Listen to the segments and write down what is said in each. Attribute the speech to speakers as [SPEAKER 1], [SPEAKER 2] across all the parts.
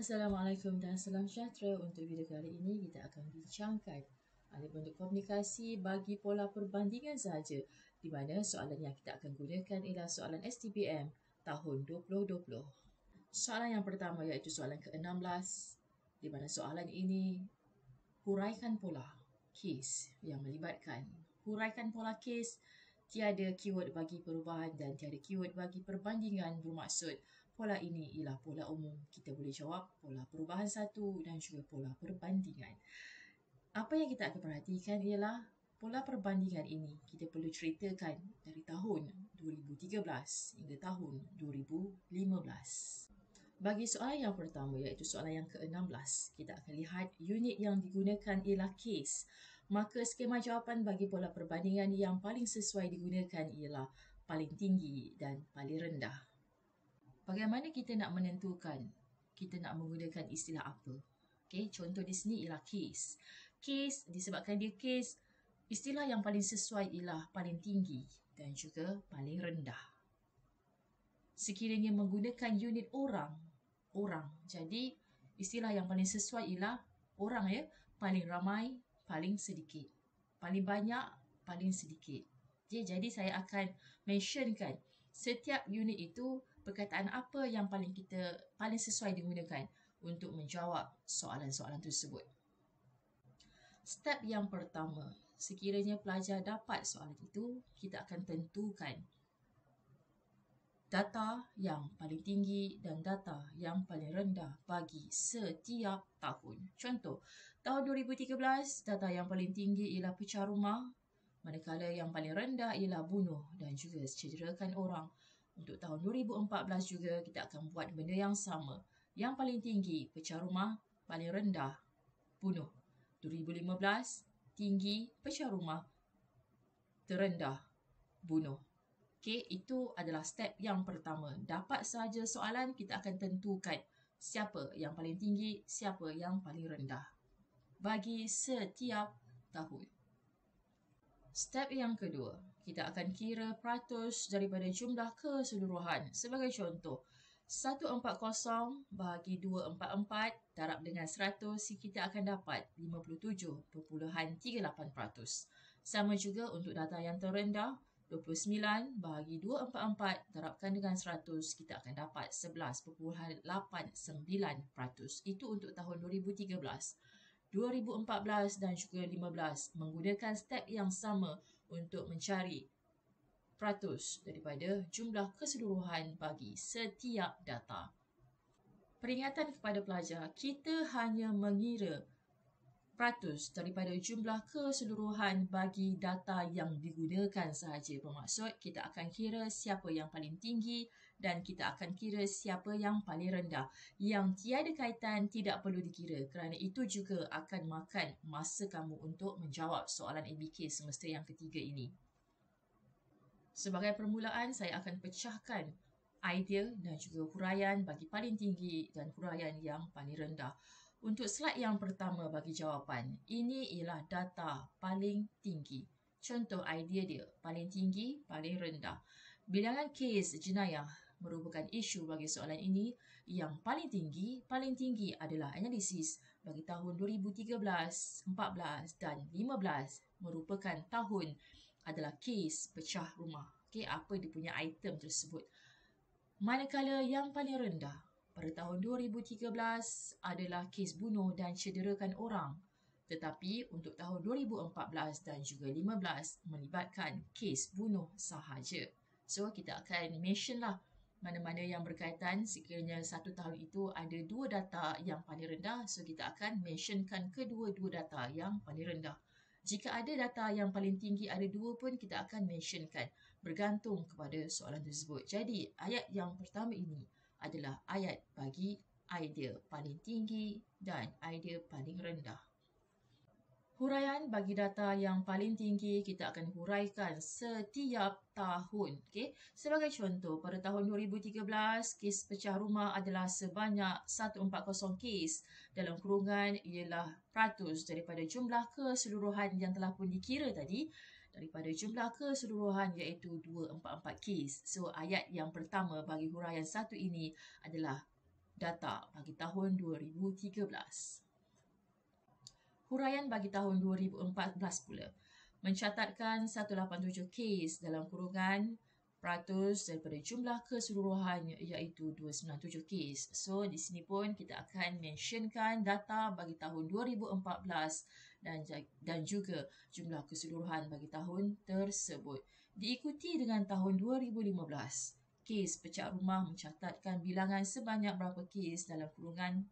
[SPEAKER 1] Assalamualaikum dan salam sejahtera. Untuk video kali ini kita akan bincangkan alih bentuk komunikasi bagi pola perbandingan sahaja, di mana soalan yang kita akan gunakan ialah soalan STPM tahun 2020. Soalan yang pertama iaitu soalan ke-16, di mana soalan ini huraikan pola kes yang melibatkan huraikan pola kes, tiada keyword bagi perubahan dan tiada keyword bagi perbandingan. Bermaksud pola ini ialah pola umum. Kita boleh jawab pola perubahan satu dan juga pola perbandingan. Apa yang kita akan perhatikan ialah pola perbandingan ini kita perlu ceritakan dari tahun 2013 hingga tahun 2015. Bagi soalan yang pertama iaitu soalan yang ke-16, kita akan lihat unit yang digunakan ialah kes. Maka skema jawapan bagi pola perbandingan yang paling sesuai digunakan ialah paling tinggi dan paling rendah. Bagaimana kita nak menentukan kita nak menggunakan istilah apa? Okey, contoh di sini ialah kes. Kes, disebabkan dia kes, istilah yang paling sesuai ialah paling tinggi dan juga paling rendah. Sekiranya menggunakan unit orang. Jadi, istilah yang paling sesuai ialah orang ya. Paling ramai, paling sedikit. Paling banyak, paling sedikit. Jadi saya akan mentionkan setiap unit itu perkataan apa yang paling sesuai digunakan untuk menjawab soalan-soalan tersebut. Step yang pertama, sekiranya pelajar dapat soalan itu, kita akan tentukan data yang paling tinggi dan data yang paling rendah bagi setiap tahun. Contoh, tahun 2013, data yang paling tinggi ialah pecah rumah, manakala yang paling rendah ialah bunuh dan juga cederakan orang. Untuk tahun 2014 juga kita akan buat benda yang sama. Yang paling tinggi pecah rumah, paling rendah bunuh. 2015, tinggi pecah rumah, terendah bunuh. Okey, itu adalah step yang pertama. Dapat sahaja soalan, kita akan tentukan siapa yang paling tinggi, siapa yang paling rendah bagi setiap tahun. Step yang kedua, kita akan kira peratus daripada jumlah keseluruhan. Sebagai contoh, 140 bahagi 244 darab dengan 100, kita akan dapat 57.38%. Sama juga untuk data yang terendah, 29 bahagi 244 darabkan dengan 100, kita akan dapat 11.89%. Itu untuk tahun 2013. 2014 dan juga 2015 menggunakan step yang sama untuk mencari peratus daripada jumlah keseluruhan bagi setiap data. Peringatan kepada pelajar, kita hanya mengira peratus daripada jumlah keseluruhan bagi data yang digunakan sahaja. Bermaksud kita akan kira siapa yang paling tinggi dan kita akan kira siapa yang paling rendah. Yang tiada kaitan tidak perlu dikira kerana itu juga akan makan masa kamu untuk menjawab soalan ABK semester yang ketiga ini. Sebagai permulaan, saya akan pecahkan idea dan juga huraian bagi paling tinggi dan huraian yang paling rendah. Untuk slide yang pertama bagi jawapan, ini ialah data paling tinggi. Contoh idea dia, paling tinggi, paling rendah. Bilangan kes jenayah merupakan isu bagi soalan ini. Yang paling tinggi adalah analisis bagi tahun 2013, 14 dan 15 merupakan tahun adalah kes pecah rumah. Okey, apa dia punya item tersebut. Manakala yang paling rendah pada tahun 2013 adalah kes bunuh dan cederakan orang. Tetapi untuk tahun 2014 dan juga 15 melibatkan kes bunuh sahaja. So, kita akan mention lah mana-mana yang berkaitan. Sekiranya satu tahun itu ada dua data yang paling rendah, so kita akan mentionkan kedua-dua data yang paling rendah. Jika ada data yang paling tinggi ada dua pun, kita akan mentionkan bergantung kepada soalan tersebut. Jadi, ayat yang pertama ini adalah ayat bagi idea paling tinggi dan idea paling rendah. Huraian bagi data yang paling tinggi kita akan huraikan setiap tahun. Okay? Sebagai contoh, pada tahun 2013, kes pecah rumah adalah sebanyak 140 kes. Dalam kurungan ialah peratus daripada jumlah keseluruhan yang telah pun dikira tadi. Daripada jumlah keseluruhan iaitu 244 kes. So, ayat yang pertama bagi huraian satu ini adalah data bagi tahun 2013. Huraian bagi tahun 2014 pula mencatatkan 187 kes dalam kurungan peratus daripada jumlah keseluruhan iaitu 297 kes. So di sini pun kita akan mentionkan data bagi tahun 2014 dan juga jumlah keseluruhan bagi tahun tersebut. Diikuti dengan tahun 2015. Kes pecah rumah mencatatkan bilangan sebanyak berapa kes dalam kurungan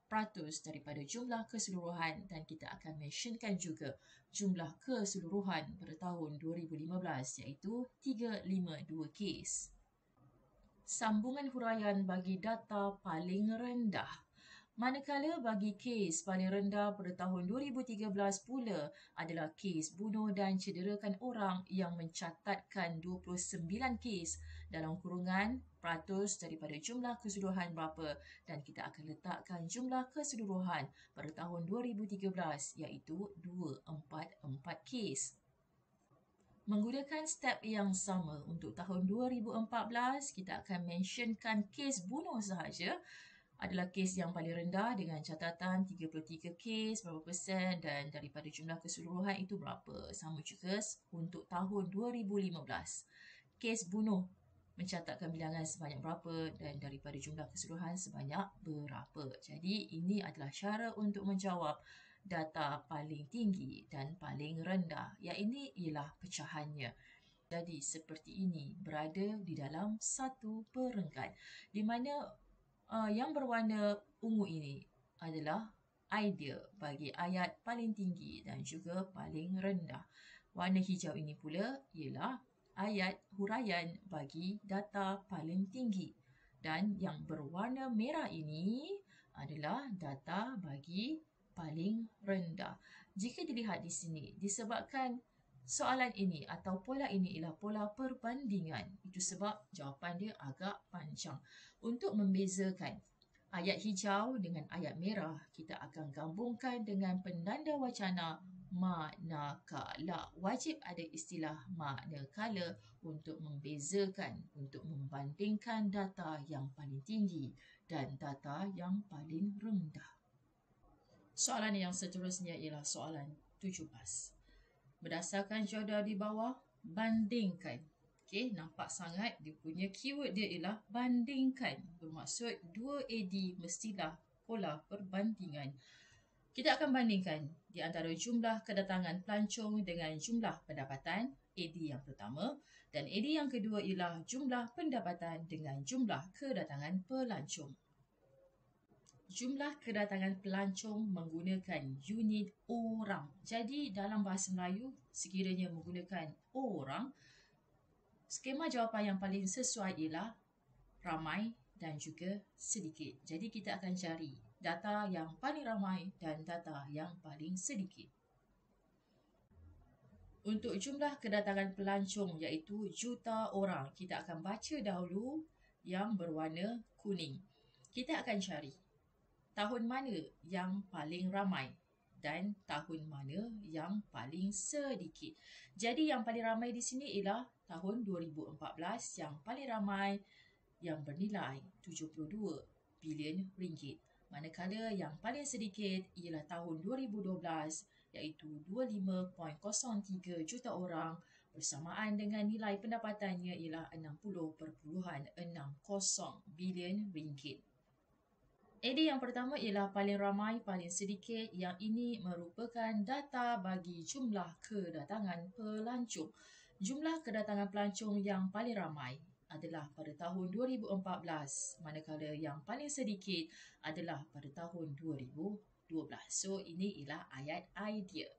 [SPEAKER 1] peratus daripada jumlah keseluruhan dan kita akan mentionkan juga jumlah keseluruhan pada tahun 2015 iaitu 352 kes. Sambungan huraian bagi data paling rendah. Manakala bagi kes paling rendah pada tahun 2013 pula adalah kes bunuh dan cederakan orang yang mencatatkan 29 kes dalam kurungan peratus daripada jumlah keseluruhan berapa dan kita akan letakkan jumlah keseluruhan pada tahun 2013 iaitu 244 kes. Menggunakan step yang sama untuk tahun 2014, kita akan mentionkan kes bunuh sahaja adalah kes yang paling rendah dengan catatan 33 kes berapa persen dan daripada jumlah keseluruhan itu berapa. Sama juga untuk tahun 2015. Kes bunuh mencatatkan bilangan sebanyak berapa dan daripada jumlah keseluruhan sebanyak berapa. Jadi ini adalah cara untuk menjawab data paling tinggi dan paling rendah. Yang ini ialah pecahannya. Jadi seperti ini berada di dalam satu perenggan di mana yang berwarna ungu ini adalah idea bagi ayat paling tinggi dan juga paling rendah. Warna hijau ini pula ialah ayat huraian bagi data paling tinggi. Dan yang berwarna merah ini adalah data bagi paling rendah. Jika dilihat di sini, disebabkan soalan ini atau pola ini ialah pola perbandingan. Itu sebab jawapan dia agak panjang. Untuk membezakan ayat hijau dengan ayat merah, kita akan gabungkan dengan penanda wacana manakala. Wajib ada istilah manakala untuk membezakan, untuk membandingkan data yang paling tinggi dan data yang paling rendah. Soalan yang seterusnya ialah soalan 17. Berdasarkan jadual di bawah, bandingkan. Okey, nampak sangat dia punya keyword dia ialah bandingkan. Bermaksud 2AD mestilah pola perbandingan. Kita akan bandingkan di antara jumlah kedatangan pelancong dengan jumlah pendapatan, AD yang pertama, dan AD yang kedua ialah jumlah pendapatan dengan jumlah kedatangan pelancong. Jumlah kedatangan pelancong menggunakan unit orang. Jadi dalam bahasa Melayu, sekiranya menggunakan orang, skema jawapan yang paling sesuai ialah ramai dan juga sedikit. Jadi kita akan cari data yang paling ramai dan data yang paling sedikit. Untuk jumlah kedatangan pelancong iaitu juta orang, kita akan baca dahulu yang berwarna kuning. Kita akan cari tahun mana yang paling ramai dan tahun mana yang paling sedikit. Jadi yang paling ramai di sini ialah tahun 2014 yang paling ramai yang bernilai 72 bilion ringgit. Manakala yang paling sedikit ialah tahun 2012 iaitu 25.03 juta orang bersamaan dengan nilai pendapatannya ialah 60.60 bilion ringgit. AD yang pertama ialah paling ramai, paling sedikit. Yang ini merupakan data bagi jumlah kedatangan pelancong. Jumlah kedatangan pelancong yang paling ramai adalah pada tahun 2014, manakala yang paling sedikit adalah pada tahun 2012. So, ini ialah ayat idea.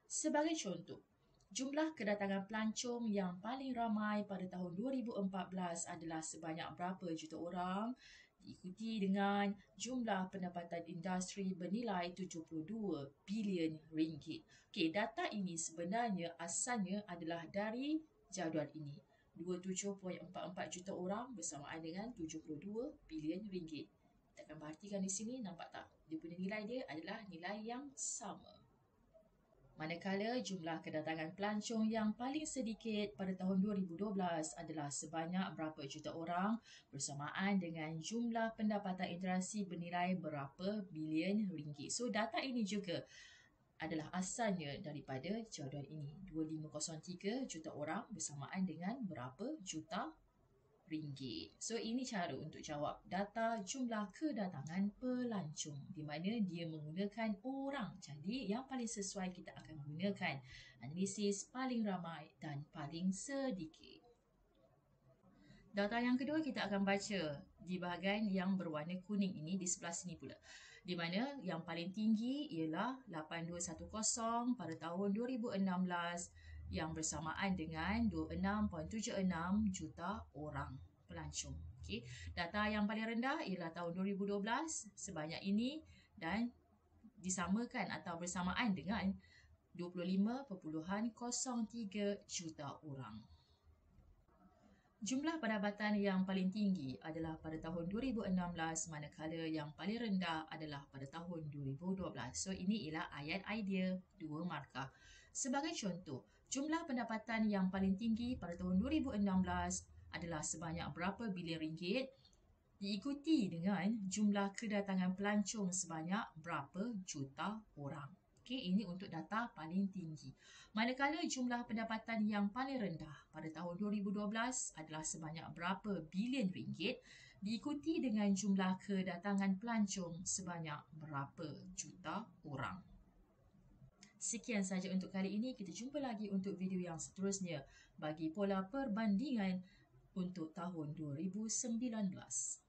[SPEAKER 1] Sebagai contoh, jumlah kedatangan pelancong yang paling ramai pada tahun 2014 adalah sebanyak berapa juta orang? Diikuti dengan jumlah pendapatan industri bernilai 72 bilion ringgit. Okey, data ini sebenarnya asalnya adalah dari jadual ini. 27.44 juta orang bersamaan dengan 72 bilion ringgit. Kita akan perhatikan di sini, nampak tak? Dia punya nilai dia adalah nilai yang sama. Manakala jumlah kedatangan pelancong yang paling sedikit pada tahun 2012 adalah sebanyak berapa juta orang bersamaan dengan jumlah pendapatan interaksi bernilai berapa bilion ringgit. So data ini juga adalah asalnya daripada jadual ini. 2503 juta orang bersamaan dengan berapa juta ringgit. So ini cara untuk jawab data jumlah kedatangan pelancong di mana dia menggunakan orang. Jadi yang paling sesuai kita akan gunakan analisis paling ramai dan paling sedikit. Data yang kedua kita akan baca di bahagian yang berwarna kuning ini di sebelah sini pula. Di mana yang paling tinggi ialah 8210 pada tahun 2016 yang bersamaan dengan 26.76 juta orang pelancong. Okey, data yang paling rendah ialah tahun 2012 sebanyak ini dan disamakan atau bersamaan dengan 25.03 juta orang. Jumlah pendapatan yang paling tinggi adalah pada tahun 2016 manakala yang paling rendah adalah pada tahun 2012. So ini ialah ayat idea 2 markah. Sebagai contoh, jumlah pendapatan yang paling tinggi pada tahun 2016 adalah sebanyak berapa bilion ringgit diikuti dengan jumlah kedatangan pelancong sebanyak berapa juta orang. Okey, ini untuk data paling tinggi. Manakala jumlah pendapatan yang paling rendah pada tahun 2012 adalah sebanyak berapa bilion ringgit diikuti dengan jumlah kedatangan pelancong sebanyak berapa juta orang. Sekian saja untuk kali ini. Kita jumpa lagi untuk video yang seterusnya bagi pola perbandingan untuk tahun 2019.